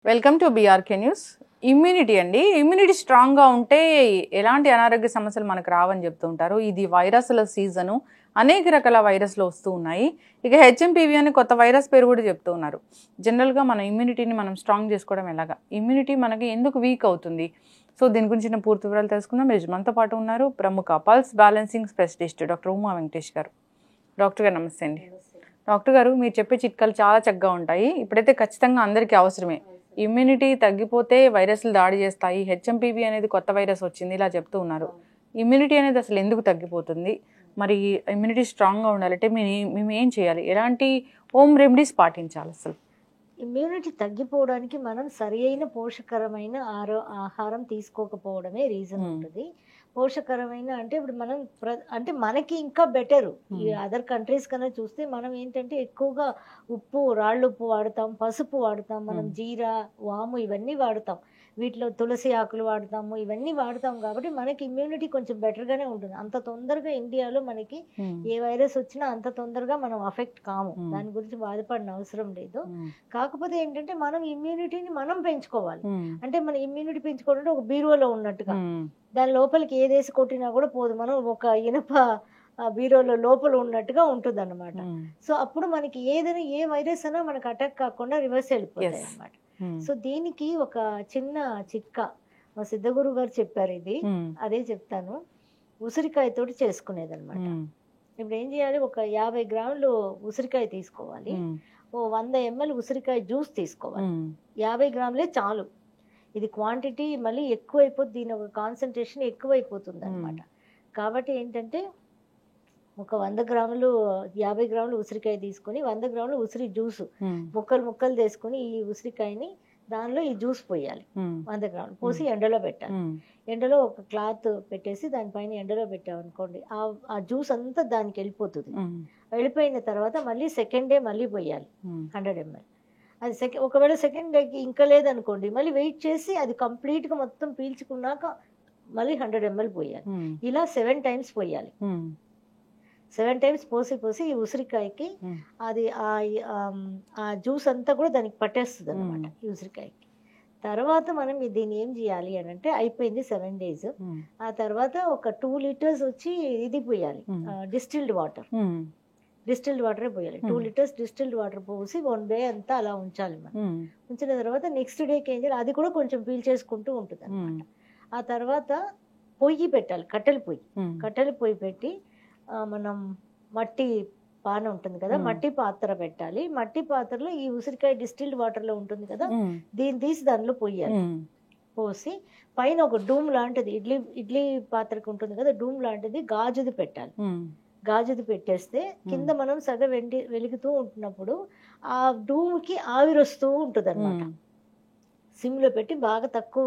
Welcome to BRK news. Immunity అండి, immunity స్ట్రాంగ్గా ఉంటే ఎలాంటి అనారోగ్య సమస్యలు మనకు రావని చెప్తూ ఉంటారు. ఇది వైరస్ల సీజను, అనేక రకాల వైరస్లు వస్తూ ఉన్నాయి. ఇక హెచ్ఎంపీవీ అని కొత్త వైరస్ పేరు కూడా చెప్తూ ఉన్నారు. జనరల్గా మన ఇమ్యూనిటీని మనం స్ట్రాంగ్ చేసుకోవడం ఎలాగా, ఇమ్యూనిటీ మనకి ఎందుకు వీక్ అవుతుంది, సో దీని గురించి పూర్తి వివరాలు తెలుసుకుందాం. మనతో పాటు ఉన్నారు ప్రముఖ pulse balancing specialist doctor Uma Venkatesh గారు. డాక్టర్ గారు నమస్తే అండి. డాక్టర్ గారు, మీరు చెప్పే చిట్కాలు చాలా చక్కగా ఉంటాయి. ఇప్పుడైతే ఖచ్చితంగా అందరికీ అవసరమే. ఇమ్యూనిటీ తగ్గిపోతే వైరస్లు దాడి చేస్తాయి, హెచ్ఎంపీవీ అనేది కొత్త వైరస్ వచ్చింది, ఇలా చెప్తూ ఉన్నారు. ఇమ్యూనిటీ అనేది అసలు ఎందుకు తగ్గిపోతుంది, మరి ఇమ్యూనిటీ స్ట్రాంగ్గా ఉండాలంటే మేము ఏం చేయాలి, ఎలాంటి హోమ్ రెమెడీస్ పాటించాలి? అసలు ఇమ్యూనిటీ తగ్గిపోవడానికి మనం సరి అయిన పోషకరమైన ఆహారం తీసుకోకపోవడమే రీజన్ ఉంటుంది. పోషకరమైన అంటే ఇప్పుడు మనం అంటే మనకి ఇంకా బెటరు ఈ అదర్ కంట్రీస్ కన్నా చూస్తే మనం ఏంటంటే ఎక్కువగా ఉప్పు, రాళ్ళుప్పు వాడతాం, పసుపు వాడతాం, మనం జీరా, వాము ఇవన్నీ వాడతాం, వీటిలో తులసి ఆకులు వాడతాము, ఇవన్నీ వాడతాం. కాబట్టి మనకి ఇమ్యూనిటీ కొంచెం బెటర్గానే ఉంటుంది. అంత తొందరగా ఇండియాలో మనకి ఏ వైరస్ వచ్చినా అంత తొందరగా మనం అఫెక్ట్ కాము, దాని గురించి బాధపడిన అవసరం లేదు. కాకపోతే ఏంటంటే మనం ఇమ్యూనిటీని మనం పెంచుకోవాలి. అంటే మన ఇమ్యూనిటీ పెంచుకోవాలంటే ఒక బీరువాలో ఉన్నట్టుగా దాని లోపలికి ఏదేసి కొట్టినా కూడా పోదు, మనం ఒక ఇనప బీరోలో లోపల ఉన్నట్టుగా ఉంటుంది అన్నమాట. సో అప్పుడు మనకి ఏదైనా ఏ వైరస్ అయినా మనకు అటాక్ కాకుండా రివర్స్ వెళ్ళిపోతాయి అన్నమాట. సో దీనికి ఒక చిన్న చిట్కా మా సిద్ధగురు గారు చెప్పారు, ఇది అదే చెప్తాను. ఉసిరికాయతోటి చేసుకునేది అనమాట. ఇప్పుడు ఏం చేయాలి, ఒక 50 గ్రాములు ఉసిరికాయ తీసుకోవాలి, ఓ 100 ml ఉసిరికాయ జ్యూస్ తీసుకోవాలి. 50 గ్రాములే చాలు. ఇది క్వాంటిటీ మళ్ళీ ఎక్కువైపోతుంది, దీని ఒక కాన్సన్ట్రేషన్ ఎక్కువైపోతుంది అనమాట. కాబట్టి ఏంటంటే ఒక 100 గ్రాములు 50 గ్రాములు ఉసిరికాయ తీసుకొని 100 గ్రాములు ఉసిరి జ్యూసు ముక్కలు తీసుకొని ఈ ఉసిరికాయని దానిలో ఈ జ్యూస్ పోయాలి. 100 గ్రాములు పోసి ఎండలో పెట్టాలి. ఎండలో ఒక క్లాత్ పెట్టేసి దానిపైన ఎండలో పెట్టామనుకోండి, ఆ జ్యూస్ అంతా దానికి వెళ్ళిపోతుంది. వెళ్ళిపోయిన తర్వాత మళ్ళీ సెకండ్ డే మళ్ళీ పోయాలి 100 ml. అది ఒకవేళ సెకండ్ డేకి ఇంకా లేదనుకోండి, మళ్ళీ వెయిట్ చేసి అది కంప్లీట్గా మొత్తం పీల్చుకున్నాక మళ్ళీ 100 ml పోయాలి. ఇలా 7 times పోయాలి. 7 times పోసి ఈ ఉసిరికాయకి అది ఆ జ్యూస్ అంతా కూడా దానికి పట్టేస్తుంది అనమాట ఈ ఉసిరికాయకి. తర్వాత మనం దీన్ని ఏం చేయాలి అని అంటే, అయిపోయింది 7 days, ఆ తర్వాత ఒక 2 liters వచ్చి ఇది పోయాలి, డిస్టిల్డ్ వాటరే పోయాలి. 2 liters డిస్టిల్డ్ వాటర్ పోసి 1 day అంతా అలా ఉంచాలి. మనం ఉంచిన తర్వాత నెక్స్ట్ డేకి ఏం చేయాలి, అది కూడా కొంచెం పీల్చేసుకుంటూ ఉంటుంది అనమాట. ఆ తర్వాత పొయ్యి పెట్టాలి, కట్టెల పొయ్యి పెట్టి మనం మట్టి పాన ఉంటుంది కదా, మట్టి పాత్ర పెట్టాలి. మట్టి పాత్రలో ఈ ఉసిరికాయ డిస్టిల్డ్ వాటర్లో ఉంటుంది కదా, దీన్ని తీసి దానిలో పోయాలి. పోసి పైన ఒక డూమ్ లాంటిది, ఇడ్లీ పాత్రకు ఉంటుంది కదా, డూమ్ లాంటిది గాజుది పెట్టాలి. గాజుది పెట్టేస్తే కింద మనం సగం వెలుగుతూ ఉంటున్నప్పుడు ఆ డూమ్కి ఆవిరి వస్తూ ఉంటుంది అనమాట. సిమ్లో పెట్టి బాగా తక్కువ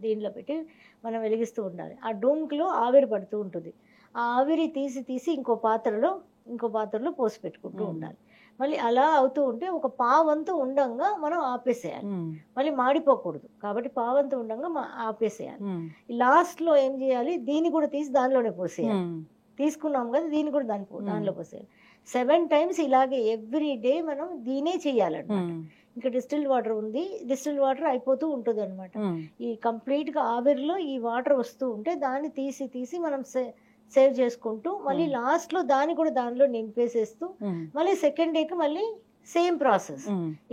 దీనిలో పెట్టి మనం వెలిగిస్తూ ఉండాలి. ఆ డూమ్లో ఆవిరి పడుతూ ఉంటుంది. ఆ ఆవిరి తీసి ఇంకో పాత్రలో పోసి పెట్టుకుంటూ ఉండాలి. మళ్ళీ అలా అవుతూ ఉంటే ఒక పావంతు ఉండంగా మనం ఆపేసేయాలి. మళ్ళీ మాడిపోకూడదు కాబట్టి పావంతు ఉండంగా ఆపేసేయాలి. లాస్ట్లో ఏం చేయాలి, దీన్ని కూడా తీసి దానిలోనే పోసేయాలి. తీసుకున్నాం కదా, దీన్ని కూడా దానిలో పోసేయాలి. 7 times ఇలాగే ఎవ్రీ డే మనం దీనే చేయాలన్నమాట. ఇంకా డిస్టిల్డ్ వాటర్ ఉంది, డిస్టిల్డ్ వాటర్ అయిపోతూ ఉంటుంది అనమాట. ఈ కంప్లీట్గా ఆవిరిలో ఈ వాటర్ వస్తూ ఉంటే దాన్ని తీసి మనం సేవ్ చేసుకుంటూ మళ్ళీ లాస్ట్లో దాన్ని కూడా దానిలో నింపేసేస్తూ మళ్ళీ సెకండ్ డేకి మళ్ళీ సేమ్ ప్రాసెస్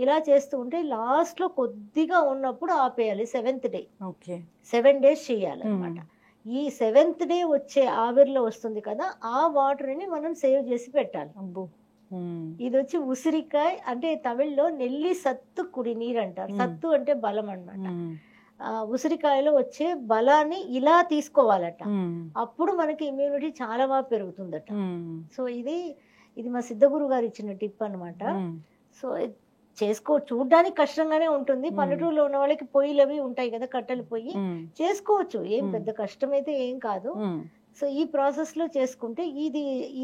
ఇలా చేస్తూ ఉంటే లాస్ట్లో కొద్దిగా ఉన్నప్పుడు ఆపేయాలి. 7th day 7 days చేయాలి అనమాట. ఈ 7th day వచ్చే ఆవిరిలో వస్తుంది కదా, ఆ వాటర్ని మనం సేవ్ చేసి పెట్టాలి. ఇది వచ్చి ఉసిరికాయ అంటే తమిళ్లో నెల్లి సత్తు కుడినీరు అంటారు. సత్తు అంటే బలం అన్నమాట. ఉసిరికాయలో వచ్చే బలాన్ని ఇలా తీసుకోవాలట, అప్పుడు మనకి ఇమ్యూనిటీ చాలా బాగా పెరుగుతుందట. సో ఇది మా సిద్ధగురు గారు ఇచ్చిన టిప్ అనమాట. సో చూడ్డానికి కష్టంగానే ఉంటుంది. పల్లెటూరులో ఉన్న వాళ్ళకి పొయ్యిలు అవి ఉంటాయి కదా, కట్టెలు పొయ్యి చేసుకోవచ్చు, ఏం పెద్ద కష్టమైతే ఏం కాదు. సో ఈ ప్రాసెస్ లో చేసుకుంటే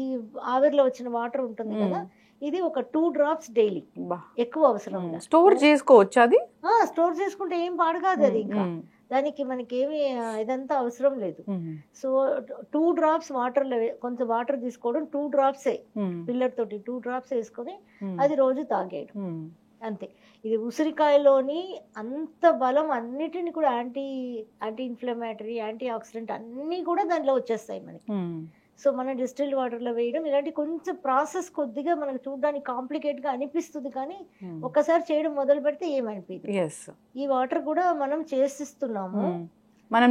ఈ ఆవిరిలో వచ్చిన వాటర్ ఉంటుంది కదా, ఇది ఒక 2 drops డైలీ, ఎక్కువ అవసరం. స్టోర్ చేసుకోవచ్చు, అది స్టోర్ చేసుకుంటే ఏం పాడు కాదు అది. ఇంకా దానికి మనకేమి ఇదంతా అవసరం లేదు. సో 2 drops వాటర్లో కొంచెం వాటర్ తీసుకోవడం, 2 drops పిల్లర్ తోటి 2 drops వేసుకొని అది రోజు తాగేయడం. అంతే. ఇది ఉసిరికాయలోని అంత బలం అన్నిటిని కూడా యాంటీ ఇన్ఫ్లమేటరీ, యాంటీ ఆక్సిడెంట్ అన్నీ కూడా దాంట్లో వచ్చేస్తాయి మనకి. సో మనం డిస్టిల్డ్ వాటర్లో వేయడం ఇలాంటి కొంచెం ప్రాసెస్ కొద్దిగా మనకు చూడడానికి కాంప్లికేట్గా అనిపిస్తుంది, కానీ ఒక్కసారి చేయడం మొదలు పెడితే ఏమనిపించదు. ఈ వాటర్ కూడా మనం చేసిస్తున్నాము, మనం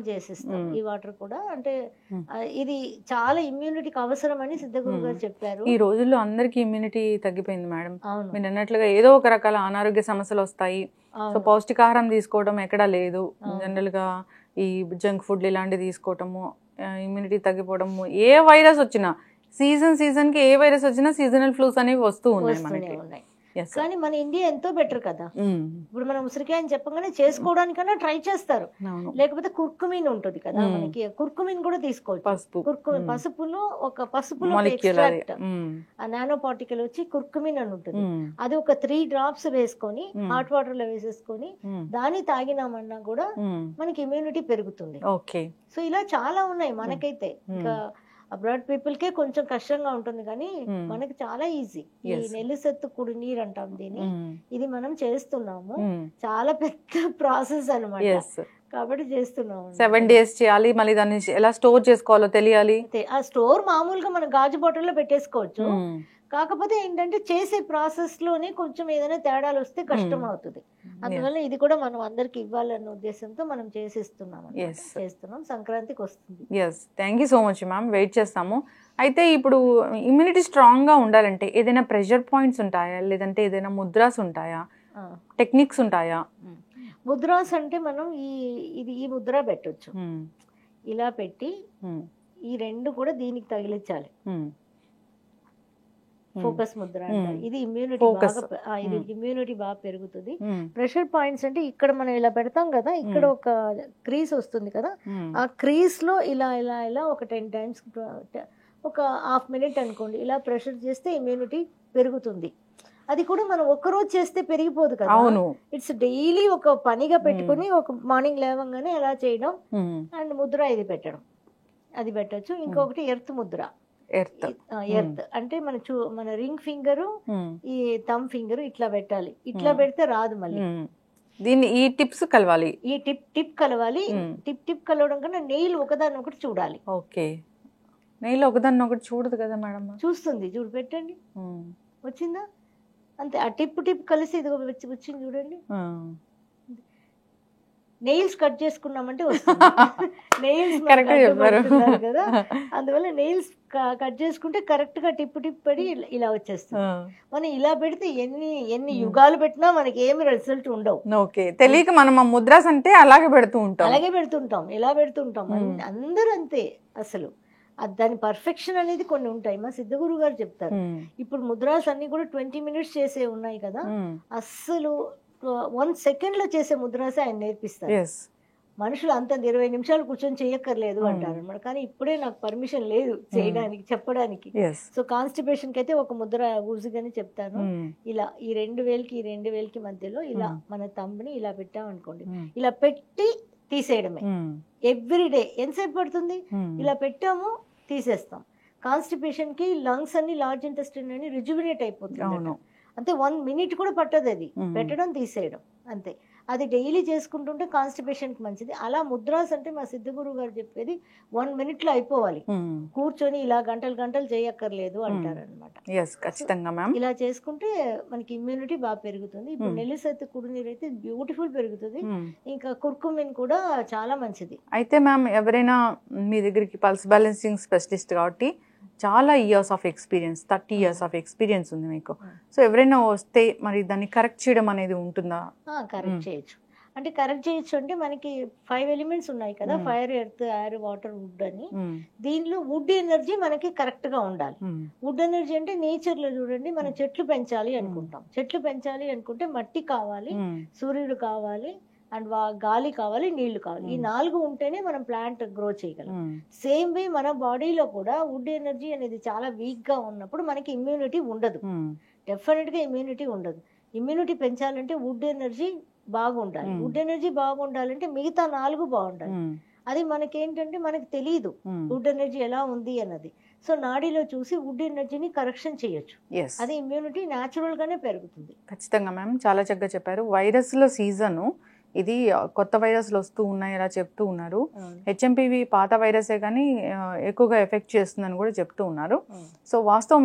చేసిస్తాం ఈ వాటర్ కూడా. అంటే ఇది చాలా ఇమ్యూనిటీకి అవసరం అని సిద్ధగురు గారు చెప్పారు. ఈ రోజుల్లో అందరికి ఇమ్యూనిటీ తగ్గిపోయింది మేడం. మీరు అన్నట్లుగా ఏదో ఒక రకాల అనారోగ్య సమస్యలు వస్తాయి. సో పౌష్టికాహారం తీసుకోవడం ఎక్కడా లేదు. జనరల్ గా ఈ జంక్ ఫుడ్ ఇలాంటివి తీసుకోవటము, ఇమ్యూనిటీ తగ్గిపోవడము, ఏ వైరస్ వచ్చినా సీజన్ కి ఏ వైరస్ వచ్చినా సీజనల్ ఫ్లూస్ అనేవి వస్తూ ఉన్నాయి మనకి. కానీ మన ఇండియా ఎంతో బెటర్ కదా. ఇప్పుడు మనం ఉసిరికాయ అని చెప్పగానే చేసుకోవడానికన్నా ట్రై చేస్తారు. లేకపోతే కుర్కుమిన్ ఉంటుంది కదా మనకి, కుర్కుమిన్ కూడా తీసుకోవచ్చు. పసుపులో ఎక్స్ట్రాక్ట్ నానో పార్టికల్ వచ్చి కుర్కుమిన్ అని ఉంటుంది. అది ఒక 3 drops వేసుకొని హాట్ వాటర్ లో వేసేసుకొని దాన్ని తాగినామన్నా కూడా మనకి ఇమ్యూనిటీ పెరుగుతుంది. సో ఇలా చాలా ఉన్నాయి మనకైతే. ఇంకా అబ్రాడ్ పీపుల్ కే కొంచెం కష్టంగా ఉంటుంది, కానీ మనకి చాలా ఈజీ. ఈ నెల్లిసెత్తు కుడి నీరు అంటాం దీన్ని, ఇది మనం చేస్తున్నాము. చాలా పెద్ద ప్రాసెస్ అన్నమాట, కాబట్టి చేస్తున్నాము. 7 days చేయాలి, మళ్ళీ దాన్ని ఎలా స్టోర్ చేసుకోవాలో తెలియాలి. ఆ స్టోర్ మామూలుగా మనం గాజు బాటిల్లో పెట్టేసుకోవచ్చు. కాకపోతే ఏంటంటే చేసే ప్రాసెస్ లోనే కొంచెం ఏదైనా తేడాలు వస్తే కష్టం అవుతుంది. అందువల్ల ఇది కూడా మనం అందరికి ఇవ్వాలన్న ఉద్దేశంతో మనం చేస్తున్నాం. సంక్రాంతికి వస్తుంది. Thank you so much ma'am, wait చేస్తాము. అయితే ఇప్పుడు ఇమ్యూనిటీ స్ట్రాంగ్ గా ఉండాలంటే ఏదైనా ప్రెషర్ పాయింట్స్ ఉంటాయా, లేదంటే ఏదైనా ముద్రాస్ ఉంటాయా, టెక్నిక్స్ ఉంటాయా? ముద్రాస్ అంటే మనం ఈ ముద్ర పెట్టొచ్చు. ఇలా పెట్టి ఈ 2 కూడా దీనికి తగిలించాలి. ఫోకస్ ముద్ర అంటారు. ఇది ఇమ్యూనిటీ బాగా పెరుగుతుంది. ప్రెషర్ పాయింట్స్ అంటే ఇక్కడ మనం ఇలా పెడతాం కదా, ఇక్కడ ఒక క్రీజ్ వస్తుంది కదా, ఆ క్రీజ్ లో ఇలా ఇలా ఇలా ఒక 10 times ఒక ½ minute అనుకోండి, ఇలా ప్రెషర్ చేస్తే ఇమ్యూనిటీ పెరుగుతుంది. అది కూడా మనం ఒక్కరోజు చేస్తే పెరిగిపోదు కదా. ఇట్స్ డైలీ ఒక పనిగా పెట్టుకుని ఒక మార్నింగ్ లేవగానే ఎలా చేయడం, అండ్ ముద్ర ఇది పెట్టడం, అది పెట్టచ్చు. ఇంకొకటి ఎర్త్ ముద్ర. ఎర్త్ అంటే మన రింగ్ ఫింగర్, ఈ థంబ్ ఫింగర్ ఇట్లా పెట్టాలి. ఇట్లా పెడితే రాదు మళ్ళీ. దీన్ని ఈ టిప్స్ కలవాలి, ఈ టిప్ కలవాలి. టిప్ కలవడం కన్నా నెయిల్ ఒకదాన్ని ఒకటి చూడాలి. నెయిల్ ఒకదాన్ని ఒకటి చూడదు కదా మేడం? చూస్తుంది, చూడు పెట్టండి, వచ్చిందా? అంతే. ఆ టిప్ కలిసి ఇది వచ్చింది చూడండి. నెయిల్స్ కట్ చేసుకున్నామంటే వస్తుంది. నెయిల్స్ కదా, అందువల్ల నెయిల్స్ కట్ చేసుకుంటే కరెక్ట్ గా టిప్ పడి ఇలా వచ్చేస్తుంది. మనం ఇలా పెడితే ఎన్ని యుగాలు పెట్టినా మనకి ఏమి రిజల్ట్ ఉండవు. తెలియక మనం ముద్రాస్ అంటే అలాగే పెడుతుంటాం. ఎలా పెడుతుంటాం అందరూ అంతే. అసలు దాని పర్ఫెక్షన్ అనేది కొన్ని ఉంటాయి. మా సిద్ధగురు గారు చెప్తారు. ఇప్పుడు ముద్రాస్ అన్ని కూడా 20 minutes చేసే ఉన్నాయి కదా, అస్సలు 1 second లో చేసే ముద్రాసే ఆయన నేర్పిస్తారు. మనుషులు అంత 20 నిమిషాలు కూర్చొని చేయక్కర్లేదు అంటారు అనమాట. కానీ ఇప్పుడే నాకు పర్మిషన్ లేదు చేయడానికి, చెప్పడానికి. సో కాన్స్టిపేషన్ కి అయితే ఒక ముద్ర ఊజుగానే చెప్తాను. ఇలా ఈ 2 వేలకి మధ్యలో ఇలా మన తంబుని ఇలా పెట్టామనుకోండి, ఇలా పెట్టి తీసేయడమే ఎవ్రీడే. ఎంతసేపు పడుతుంది? ఇలా పెట్టాము, తీసేస్తాం. కాన్స్టిపేషన్ కి లంగ్స్ అన్ని, లార్జ్ ఇంటెస్టైన్ అని రిజువినేట్ అయిపోతుంది. అంతే, 1 minute కూడా పట్టదు అది పెట్టడం తీసేయడం. అంతే. అది డైలీ చేసుకుంటుంటే కాన్స్టిపేషన్ కి మంచిది. అలా ముద్రాస్ అంటే మా సిద్ధగురు గారు చెప్పేది 1 minute లో అయిపోవాలి. కూర్చొని ఇలా గంటలు చేయక్కర్లేదు అంటారు అనమాట. ఇలా చేసుకుంటే మనకి ఇమ్యూనిటీ బాగా పెరుగుతుంది. ఇప్పుడు నెల్లిసెత్తు కుడినీరు అయితే బ్యూటిఫుల్ పెరుగుతుంది. ఇంకా కుర్కుమిన్ కూడా చాలా మంచిది. అయితే మ్యామ్, ఎవరైనా మీ దగ్గరికి పల్స్ బ్యాలెన్సింగ్ స్పెషలిస్ట్ కాబట్టి చాలా years of experience, 30 years of experience ఉంది మీకు. సో ఎవరైనా వస్తే మరి దాన్ని కరెక్ట్ చేయడం అనేది ఉంటుందా? కరెక్ట్ చేయొచ్చు. అంటే కరెక్ట్ చేయొచ్చు అంటే మనకి 5 elements ఉన్నాయి కదా, fire, earth, air, water, wood అని. దీనిలో వుడ్ ఎనర్జీ మనకి కరెక్ట్ గా ఉండాలి. వుడ్ ఎనర్జీ అంటే నేచర్ లో చూడండి, మనం చెట్లు పెంచాలి అనుకుంటాం. చెట్లు పెంచాలి అనుకుంటే మట్టి కావాలి, సూర్యుడు కావాలి, అండ్ గాలి కావాలి, నీళ్లు కావాలి. ఈ 4 ఉంటేనే మనం ప్లాంట్ గ్రో చేయగలం. సేమ్ వే మన బాడీలో కూడా వుడ్ ఎనర్జీ అనేది చాలా వీక్ గా ఉన్నప్పుడు మనకి ఇమ్యూనిటీ ఉండదు. డెఫినెట్ గా ఇమ్యూనిటీ ఉండదు. ఇమ్యూనిటీ పెంచాలంటే వుడ్ ఎనర్జీ బాగుండాలి. వుడ్ ఎనర్జీ బాగుండాలంటే మిగతా 4 బాగుండాలి. అది మనకేంటంటే మనకి తెలియదు వుడ్ ఎనర్జీ ఎలా ఉంది అన్నది. సో నాడీలో చూసి వుడ్ ఎనర్జీని కరెక్షన్ చేయొచ్చు. ఎస్, అది ఇమ్యూనిటీ న్యాచురల్గానే పెరుగుతుంది. ఖచ్చితంగా మ్యామ్, చాలా చక్కగా చెప్పారు. వైరస్ల సీజను ఇది, కొత్త వైరస్లు వస్తూ ఉన్నాయి ఇలా చెప్తూ ఉన్నారు. హెచ్ఎంపివి పాత వైరసే కానీ ఎక్కువగా ఎఫెక్ట్ చేస్తుందని కూడా చెప్తూ ఉన్నారు. సో వాస్తవం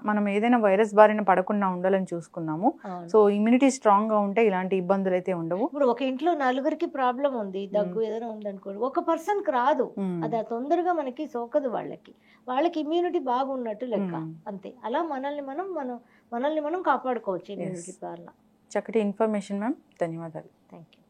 మనం ఏదైనా వైరస్ బారిన పడకుండా ఉండాలని చూసుకున్నాము. సో ఇమ్యూనిటీ స్ట్రాంగ్ గా ఉంటే ఇలాంటి ఇబ్బందులు అయితే ఉండవు. ఇప్పుడు ఒక ఇంట్లో నలుగురికి ప్రాబ్లం ఉంది, దగ్గు ఏదైనా ఉందనుకోండి, ఒక పర్సన్ కి రాదు, అది తొందరగా మనకి సోకదు. వాళ్ళకి ఇమ్యూనిటీ బాగున్నట్టు లెక్క, అంతే. అలా మనల్ని మనం కాపాడుకోవచ్చు ఇమ్యూనిటీ వల్ల. చక్కటి ఇన్ఫర్మేషన్ మ్యామ్, ధన్యవాదాలు. Thank you.